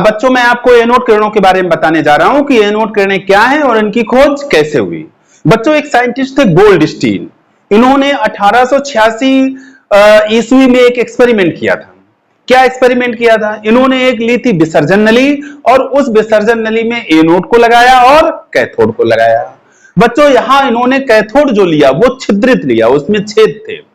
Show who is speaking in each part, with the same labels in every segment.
Speaker 1: अब बच्चों मैं आपको एनोड किरणों के बारे में बताने जा रहा हूं कि एनोड किरणें क्या हैं और इनकी खोज कैसे हुई। बच्चों एक साइंटिस्ट थे गोल्डस्टीन, इन्होंने 1886 ईस्वी में एक एक्सपेरिमेंट किया था। क्या एक्सपेरिमेंट किया था? इन्होंने एक ली थी विसर्जन नली और उस विसर्जन नली में एनोड को लगाया और कैथोड को लगाया। बच्चों यहां इन्होंने कैथोड जो लिया वो छिद्रित लिया, उसमें छेद थे।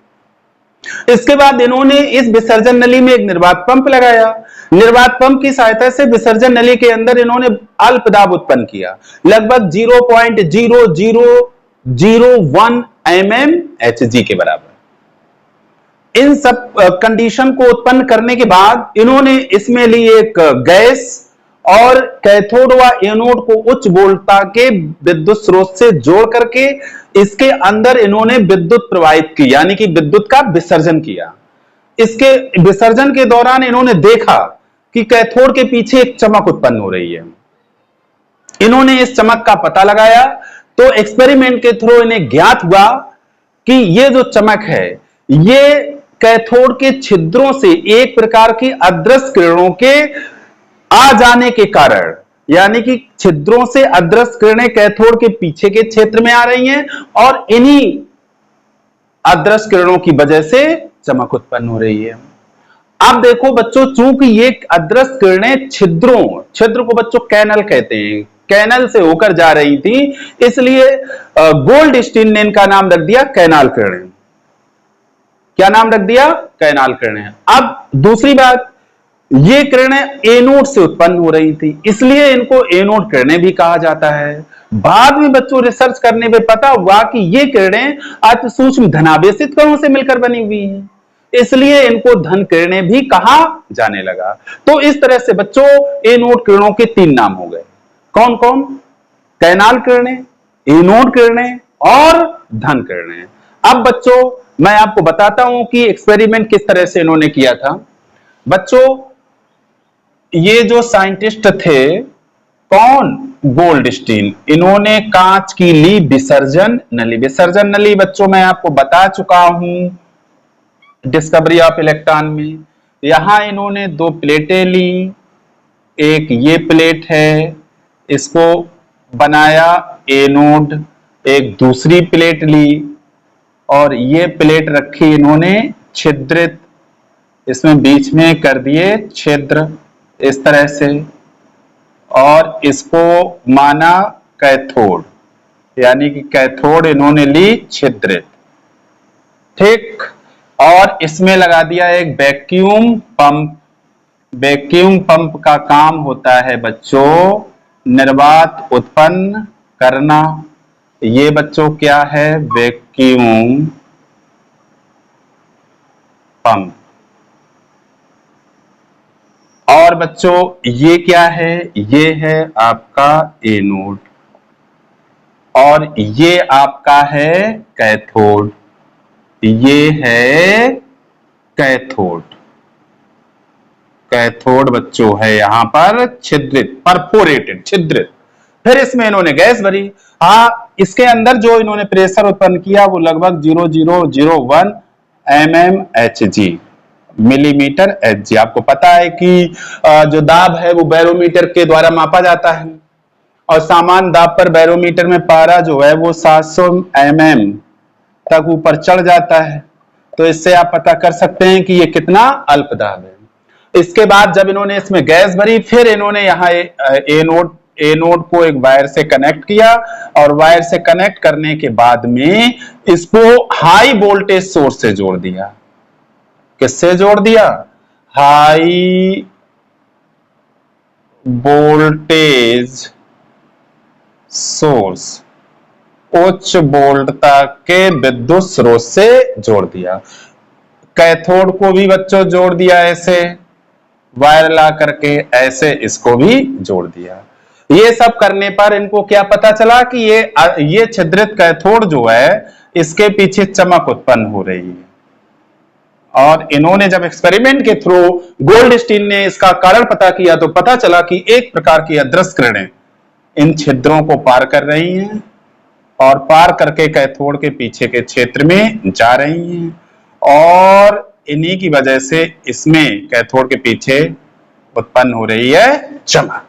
Speaker 1: इसके बाद इन्होंने इस विसर्जन नली में एक निर्वात पंप लगाया। निर्वात पंप की सहायता से विसर्जन नली के अंदर इन्होंने अल्प दाब उत्पन्न किया, लगभग 0.0001 mmHg के बराबर। इन सब कंडीशन को उत्पन्न करने के बाद इन्होंने इसमें ली एक गैस और कैथोड व एनोड को उच्च वोल्टता के विद्युत स्रोत से जोड़ करके इसके अंदर इन्होंने विद्युत प्रवाहित की, यानी कि विद्युत का विसर्जन किया। इसके विसर्जन के दौरान इन्होंने देखा कि कैथोड के पीछे एक चमक उत्पन्न हो रही है। इन्होंने इस चमक का पता लगाया तो एक्सपेरिमेंट के थ्रू इन्हें ज्ञात हुआ कि ये जो चमक है ये कैथोड के छिद्रों से एक प्रकार की अदृश्य किरणों के आ जाने के कारण, यानी कि छिद्रों से अदृश्य किरणें कैथोड के पीछे के क्षेत्र में आ रही हैं और इन्हीं अदृश्य किरणों की वजह से चमक उत्पन्न हो रही है। अब देखो बच्चों, चूंकि ये अदृश्य किरणें छिद्र को बच्चों कैनल कहते हैं, कैनल से होकर जा रही थी, इसलिए गोल्डस्टीन ने इनका नाम रख दिया कैनाल किरणें। क्या नाम रख दिया? कैनाल किरणें। अब दूसरी बात, ये किरणें एनोड से उत्पन्न हो रही थी, इसलिए इनको एनोड किरणें भी कहा जाता है। बाद में बच्चों रिसर्च करने पे पता हुआ कि ये किरणें अति सूक्ष्म धनावेशित कणों से मिलकर बनी हुई हैं, इसलिए इनको धन किरणें भी कहा जाने लगा। तो इस तरह से बच्चों एनोड किरणों के 3 नाम हो गए। कौन कौन? कैनाल किरणें, एनोड किरणें और धन किरणें। अब बच्चों मैं आपको बताता हूं कि एक्सपेरिमेंट किस तरह से इन्होंने किया था। बच्चों ये जो साइंटिस्ट थे, कौन? गोल्डस्टीन, इन्होंने कांच की ली विसर्जन नली। विसर्जन नली बच्चों मैं आपको बता चुका हूं डिस्कवरी ऑफ इलेक्ट्रॉन में। यहां इन्होंने 2 प्लेटें ली, एक ये प्लेट है, इसको बनाया एनोड, एक दूसरी प्लेट ली और ये प्लेट रखी इन्होंने छिद्रित, इसमें बीच में कर दिए छिद्र इस तरह से, और इसको माना कैथोड, यानी कि कैथोड इन्होंने ली छिद्रित, ठीक। और इसमें लगा दिया एक वैक्यूम पंप। वैक्यूम पंप का काम होता है बच्चों निर्वात उत्पन्न करना। ये बच्चों क्या है? Vacuum pump. और बच्चों ये क्या है? ये है आपका एनोड और ये आपका है कैथोड। ये है कैथोड। कैथोड बच्चों है यहां पर छिद्रित, परफोरेटेड, छिद्रित। फिर इसमें इन्होंने गैस भरी। इसके अंदर जो इन्होंने प्रेशर उत्पन्न किया वो लगभग 0001 mmHg, मिलीमीटर Hg। आपको पता है कि जो दाब है वो बैरोमीटर के द्वारा मापा जाता है और सामान्य दाब पर बैरोमीटर में पारा जो है वो 700 mm तक ऊपर चढ़ जाता है, तो इससे आप पता कर सकते हैं कि ये कितना अल्प दाब है। इसके बाद जब इन्होंने इसमें गैस भरी, फिर इन्होंने यहाँ एनोड को एक वायर से कनेक्ट किया और वायर से कनेक्ट करने के बाद में इसको हाई वोल्टेज सोर्स से जोड़ दिया। किससे जोड़ दिया? हाई वोल्टेज सोर्स, उच्च वोल्टता के विद्युत स्रोत से जोड़ दिया। कैथोड को भी बच्चों जोड़ दिया ऐसे वायर ला करके, ऐसे इसको भी जोड़ दिया। ये सब करने पर इनको क्या पता चला कि ये छिद्रित कैथोड जो है इसके पीछे चमक उत्पन्न हो रही है। और इन्होंने जब एक्सपेरिमेंट के थ्रू गोल्डस्टीन ने इसका कारण पता किया तो पता चला कि एक प्रकार की अदृश्य किरणें इन छिद्रों को पार कर रही हैं और पार करके कैथोड के पीछे के क्षेत्र में जा रही हैं और इन्हीं की वजह से इसमें कैथोड के पीछे उत्पन्न हो रही है चमक।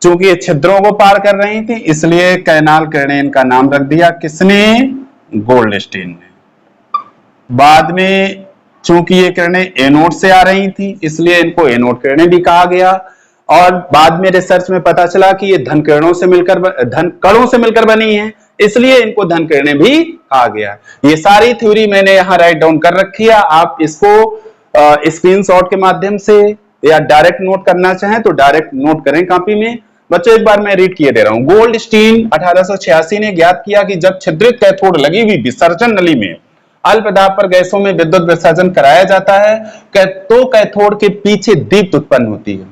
Speaker 1: चूंकि ये छिद्रों को पार कर रही थी इसलिए कैनाल किरणें इनका नाम रख दिया किसने? गोल्डस्टीन ने। बाद में चूंकि ये किरणें एनोड से आ रही थी इसलिए इनको एनोड किरणें भी कहा गया। और बाद में रिसर्च में पता चला कि ये धन कणों से मिलकर बनी है इसलिए इनको धन किरणें भी कहा गया। ये सारी थ्योरी मैंने यहाँ राइट डाउन कर रखी है, आप इसको स्क्रीनशॉट के माध्यम से या डायरेक्ट नोट करना चाहें तो डायरेक्ट नोट करें कॉपी में। बच्चों एक बार मैं रीड किए दे रहा हूं। गोल्डस्टीन 1886 ने ज्ञात किया कि जब छिद्रित कैथोड लगी हुई विसर्जन नली में अल्प दाब पर गैसों में विद्युत विसर्जन कराया जाता है तो कैथोड के पीछे दीप्त उत्पन्न होती है।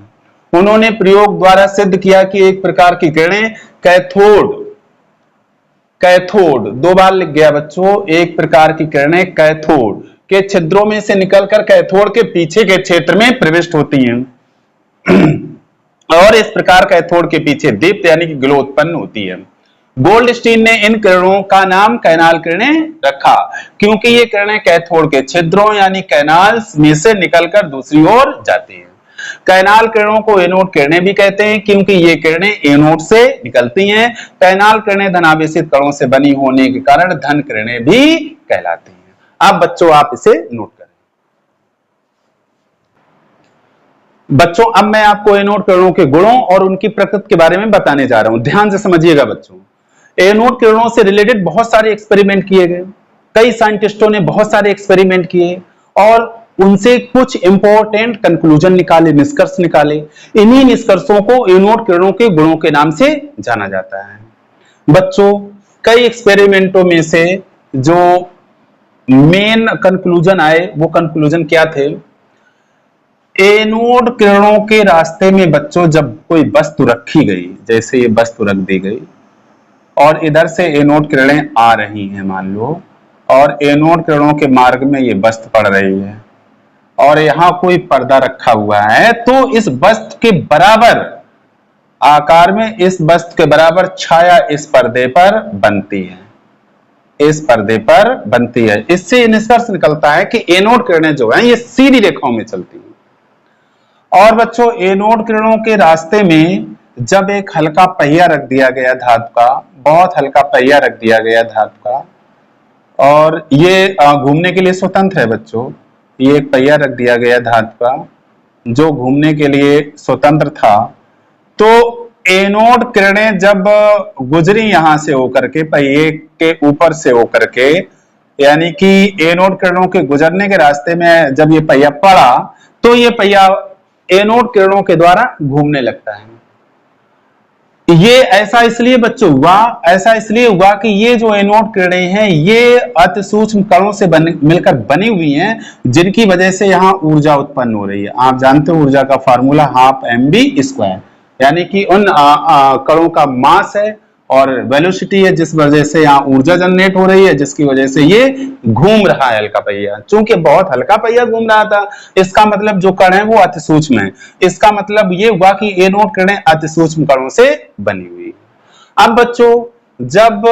Speaker 1: उन्होंने प्रयोग द्वारा सिद्ध किया कि एक प्रकार की किरणें कैथोड 2 बार लिख गया बच्चों, एक प्रकार की किरणें कैथोड के छिद्रों में से निकलकर कैथोड के पीछे के क्षेत्र में प्रविष्ट होती हैं और इस प्रकार कैथोड के पीछे दीप्त यानी कि ग्लो उत्पन्न होती है। गोल्डस्टीन ने इन किरणों का नाम कैनाल किरणें रखा क्योंकि ये किरणें कैथोड के छिद्रों यानी कैनाल्स में से निकलकर दूसरी ओर जाती हैं। कैनाल किरणों को एनोड किरणें भी कहते हैं क्योंकि ये किरणें एनोड से निकलती हैं। कैनाल किरणें धनावेशित कणों से बनी होने के कारण धन किरणें भी कहलाती हैं। अब बच्चों आप इसे नोट करें। बच्चों अब मैं आपको एनोड किरणों के गुणों और उनकी प्रकृति के बारे में बताने जा रहा हूं, ध्यान से समझिएगा बच्चों। एनोड किरणों से रिलेटेड बहुत सारे एक्सपेरिमेंट किए गए, कई साइंटिस्टों ने बहुत सारे एक्सपेरिमेंट किए और उनसे कुछ इंपॉर्टेंट कंक्लूजन निकाले, निष्कर्ष निकाले। इन्हीं निष्कर्षों को एनोड किरणों के गुणों के नाम से जाना जाता है। बच्चों कई एक्सपेरिमेंटों में से जो मेन कंक्लूजन आए वो कंक्लूजन क्या थे? एनोड किरणों के रास्ते में बच्चों जब कोई वस्तु रखी गई, जैसे ये वस्तु रख दी गई और इधर से एनोड किरणें आ रही हैं मान लो, और एनोड किरणों के मार्ग में ये वस्तु पड़ रही है और यहाँ कोई पर्दा रखा हुआ है, तो इस वस्तु के बराबर आकार में, इस वस्तु के बराबर छाया इस पर्दे पर बनती है, इस पर्दे पर बनती है। इससे निष्कर्ष निकलता है कि एनोड किरणें जो हैं ये सीधी रेखाओं में चलती हैं। और बच्चों एनोड किरणों के रास्ते में जब एक हल्का पहिया रख दिया गया धातु का, बहुत हल्का पहिया रख दिया गया धातु का, और ये घूमने के लिए स्वतंत्र है बच्चों, ये एक पहिया रख दिया गया धातु का जो घूमने के लिए स्वतंत्र था, तो एनोड किरणें जब गुजरी यहां से होकर के, पहिए के ऊपर से होकर के, यानी कि एनोड किरणों के गुजरने के रास्ते में जब ये पहिया पड़ा तो ये पहिया एनोड किरणों के द्वारा घूमने लगता है। ये ऐसा इसलिए बच्चों हुआ, ऐसा इसलिए हुआ कि ये जो एनोड किरणें हैं ये अति सूक्ष्म कणों से मिलकर बनी हुई हैं, जिनकी वजह से यहाँ ऊर्जा उत्पन्न हो रही है। आप जानते हो ऊर्जा का फार्मूला 12mv², यानी कि उन कणों का मास है और वेलोसिटी है जिस वजह से यहाँ ऊर्जा जनरेट हो रही है, जिसकी वजह से ये घूम रहा है हल्का पहिया। चूंकि बहुत हल्का पहिया घूम रहा था, इसका मतलब जो कण है वो अति सूक्ष्म है। इसका मतलब ये हुआ कि एनोड किरणें अति सूक्ष्म कणों से बनी हुई। अब बच्चों जब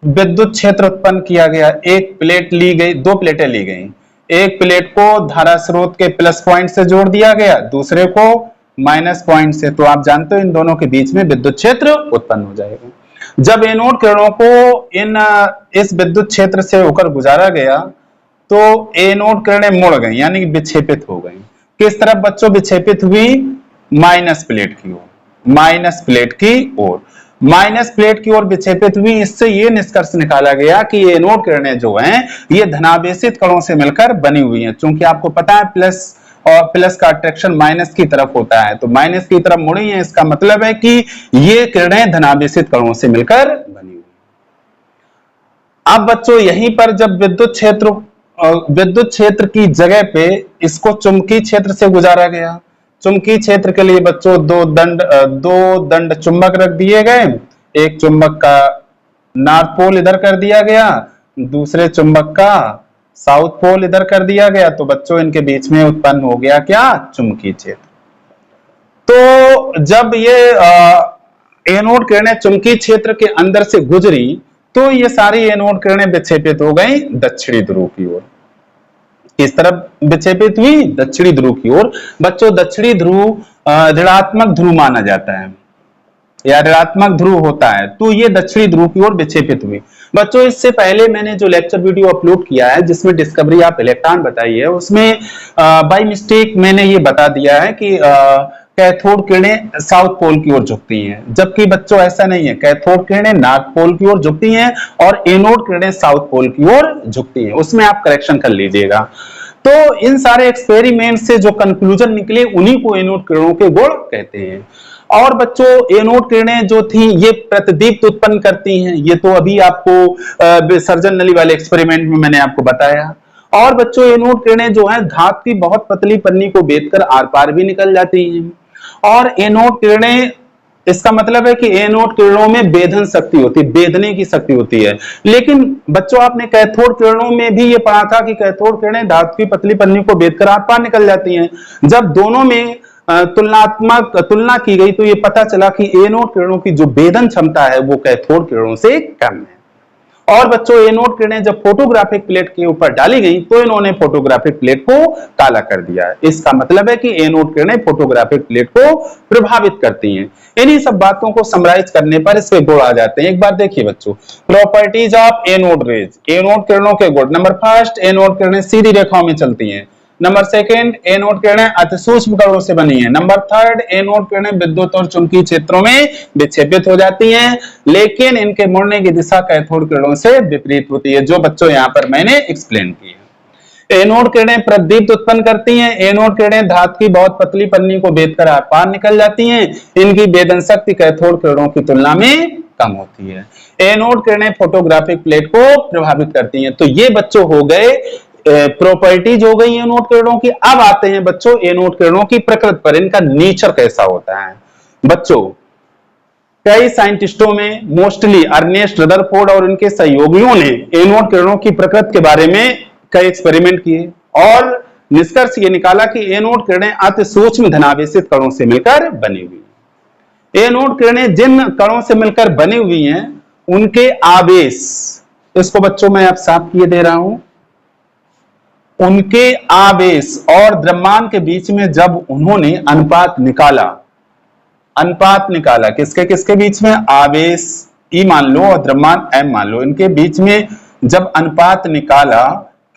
Speaker 1: विद्युत क्षेत्र उत्पन्न किया गया, एक प्लेट ली गई, 2 प्लेटें ली गई, एक प्लेट को धारा स्रोत के प्लस पॉइंट से जोड़ दिया गया, दूसरे को माइनस पॉइंट से, तो आप जानते हो इन दोनों के बीच में विद्युत क्षेत्र उत्पन्न हो जाएगा। जब एनोड किरणों को इस विद्युत क्षेत्र से होकर गुजारा गया तो एनोड किरणें मुड़ गई, यानी कि विक्षेपित हो गई। किस तरफ बच्चों विक्षेपित हुई? माइनस प्लेट की ओर, माइनस प्लेट की ओर, माइनस प्लेट की ओर विक्षेपित हुई। इससे ये निष्कर्ष निकाला गया कि ये एनोड किरणें जो हैं ये धनावेशित कणों से मिलकर बनी हुई हैं। चूंकि आपको पता है प्लस और प्लस का अट्रैक्शन माइनस की तरफ होता है, तो माइनस की तरफ मुड़ी है, इसका मतलब है कि ये किरणें धनावेशित कणों से मिलकर बनी हुई। अब बच्चों यहीं पर जब विद्युत क्षेत्र की जगह पे इसको चुंबकीय क्षेत्र से गुजारा गया। चुंबकीय क्षेत्र के लिए बच्चों दो दंड चुंबक रख दिए गए, एक चुंबक का नॉर्थ पोल इधर कर दिया गया, दूसरे चुंबक का साउथ पोल इधर कर दिया गया, तो बच्चों इनके बीच में उत्पन्न हो गया क्या? चुंबकीय क्षेत्र। तो जब ये एनोड किरणें चुंबकीय क्षेत्र के अंदर से गुजरी तो ये सारी एनोड किरणें विक्षेपित हो गई दक्षिणी ध्रुव की ओर। किस तरफ विक्षेपित हुई? दक्षिणी ध्रुव की ओर। बच्चों दक्षिणी ध्रुव ऋणात्मक ध्रुव माना जाता है या ऋणात्मक ध्रुव होता है, तो ये दक्षिणी ध्रुव की ओर विक्षेपित हुई। बच्चों इससे पहले मैंने जो लेक्चर वीडियो अपलोड किया है जिसमें डिस्कवरी ऑफ इलेक्ट्रॉन बताई है, उसमें बाय मिस्टेक मैंने ये बता दिया है कि कैथोड किरणें साउथ पोल की ओर झुकती हैं, जबकि बच्चों ऐसा नहीं है। कैथोड किरणें नॉर्थ पोल की ओर झुकती हैं और एनोड किरणें साउथ पोल की ओर झुकती हैं। उसमें आप करेक्शन कर लीजिएगा। तो इन सारे एक्सपेरिमेंट से जो कंक्लूजन निकले उन्हीं को एनोड किरणों के गुण कहते हैं। और बच्चों एनोड किरणें जो थी ये प्रतिदीप्त उत्पन्न करती हैं, ये तो अभी आपको विसर्जन नली वाले एक्सपेरिमेंट में मैंने आपको बताया। और बच्चों एनोड किरणें जो है धातु की बहुत पतली पन्नी को बेधकर आर पार भी निकल जाती हैं। और एनोड किरणें, इसका मतलब है कि एनोड किरणों में बेधन शक्ति होती है, बेधने की शक्ति होती है। लेकिन बच्चों आपने कैथोड किरणों में भी ये पढ़ा था कि कैथोड किरणें धातु की पतली पन्नी को बेधकर आर पार निकल जाती हैं। जब दोनों में तुलना की गई तो ये पता चला कि एनोड किरणों की जो बेधन क्षमता है वो कैथोड किरणों से कम है। और बच्चों एनोड किरणें जब फोटोग्राफिक प्लेट के ऊपर डाली गई तो इन्होंने फोटोग्राफिक प्लेट को काला कर दिया। इसका मतलब है कि एनोड किरणें फोटोग्राफिक प्लेट को प्रभावित करती हैं। इन्हीं सब बातों को समराइज करने पर इसके गुण आ जाते हैं। एक बार देखिए बच्चों, properties of anode rays, anode किरणों के गुण। नंबर फर्स्ट, एनोड किरणें सीधी रेखाओं में चलती हैं। नंबर सेकंड, एनोड किरणें अति सूक्ष्म कणों से बनी है। नंबर थर्ड, एनोड किरणें विद्युत और चुंबकीय क्षेत्रों में विक्षेपित हो जाती हैं, लेकिन इनके मुड़ने की दिशा कैथोड किरणों से विपरीत होती है, जो बच्चों यहां पर मैंने एक्सप्लेन की है। एनोड किरणें प्रतिदीप्त उत्पन्न करती हैं। एनोड किरणें धातु की बहुत पतली पन्नी को बेधकर आर पार निकल जाती हैं। इनकी वेधन शक्ति कैथोड किरणों की तुलना में कम होती है। एनोड किरणें फोटोग्राफिक प्लेट को प्रभावित करती हैं। तो ये बच्चों हो गए प्रॉपर्टीज हो गई एनोड किरणों की। अब आते हैं बच्चों एनोड किरणों की प्रकृति पर, इनका नेचर कैसा होता है। बच्चों कई साइंटिस्टों में मोस्टली अर्नेस्ट रदरफोर्ड और उनके सहयोगियों ने एनोड किरणों की प्रकृति के बारे में कई एक्सपेरिमेंट किए और निष्कर्ष ये निकाला कि एनोड किरणें अति सूक्ष्म धनावेशित कणों से मिलकर बनी हुई। एनोड किरणें जिन कणों से मिलकर बनी हुई हैं उनके आवेश, इसको बच्चों मैं अब साफ किए दे रहा हूं, उनके आवेश और द्रव्यमान के बीच में जब उन्होंने अनुपात निकाला किसके किसके बीच में, आवेश E मान लो और द्रव्यमान M मान लो, इनके बीच में जब अनुपात निकाला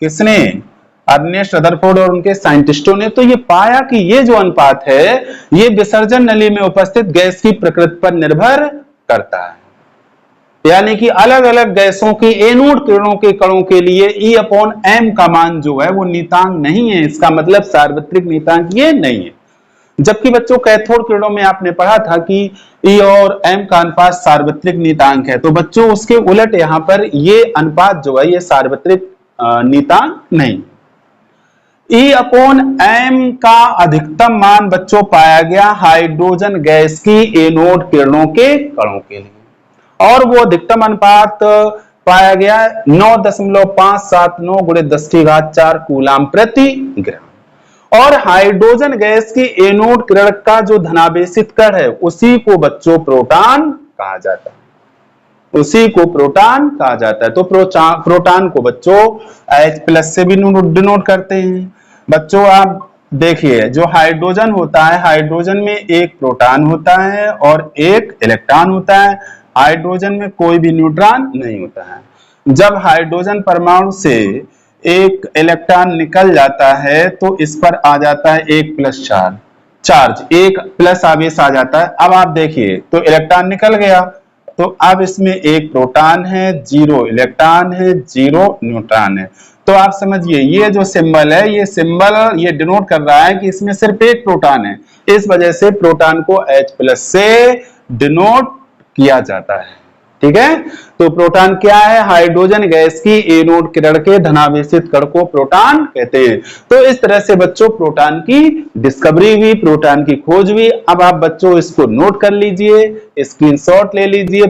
Speaker 1: किसने, अर्नेस्ट रदरफोर्ड और उनके साइंटिस्टों ने, तो ये पाया कि ये जो अनुपात है ये विसर्जन नली में उपस्थित गैस की प्रकृति पर निर्भर करता है। यानी कि अलग अलग गैसों की एनोड किरणों के कणों के लिए E/M का मान जो है वो नियतांक नहीं है। इसका मतलब सार्वत्रिक नियतांक ये नहीं है। जबकि बच्चों कैथोड किरणों में आपने पढ़ा था कि E और M का अनुपात सार्वत्रिक नियतांक है, तो बच्चों उसके उलट यहाँ पर ये अनुपात जो है ये सार्वत्रिक नियतांक नहीं। E/M का अधिकतम मान बच्चों पाया गया हाइड्रोजन गैस की एनोड किरणों के कणों के लिए, और वो अधिकतम अनुपात पाया गया 9.579 × 10⁴ कूलाम प्रति ग्राम। और हाइड्रोजन गैस की एनोड किरण का जो धनावेशित कण है उसी को बच्चों प्रोटॉन कहा जाता है, उसी को प्रोटॉन कहा जाता है। तो प्रोटॉन को बच्चों H+ से भी डिनोट करते हैं। बच्चों आप देखिए जो हाइड्रोजन होता है, हाइड्रोजन में एक प्रोटॉन होता है और एक इलेक्ट्रॉन होता है। हाइड्रोजन में कोई भी न्यूट्रॉन नहीं होता है। जब हाइड्रोजन परमाणु से एक इलेक्ट्रॉन निकल जाता है तो इस पर आ जाता है एक प्लस चार्ज, एक प्लस आवेश आ जाता है। अब आप देखिए तो इलेक्ट्रॉन निकल गया, तो अब इसमें एक प्रोटॉन है, 0 इलेक्ट्रॉन है, 0 न्यूट्रॉन है। तो आप समझिए ये जो सिंबल है, ये सिंबल ये डिनोट कर रहा है कि इसमें सिर्फ एक प्रोटॉन है। इस वजह से प्रोटॉन को H+ से डिनोट किया जाता है। ठीक है, तो प्रोटॉन क्या है, हाइड्रोजन गैस की एनोड किरण के धनावेशित कण को प्रोटॉन कहते हैं। तो इस तरह से बच्चों प्रोटॉन की डिस्कवरी हुई, प्रोटॉन की खोज हुई। अब आप बच्चों इसको नोट कर लीजिए, स्क्रीनशॉट ले लीजिए।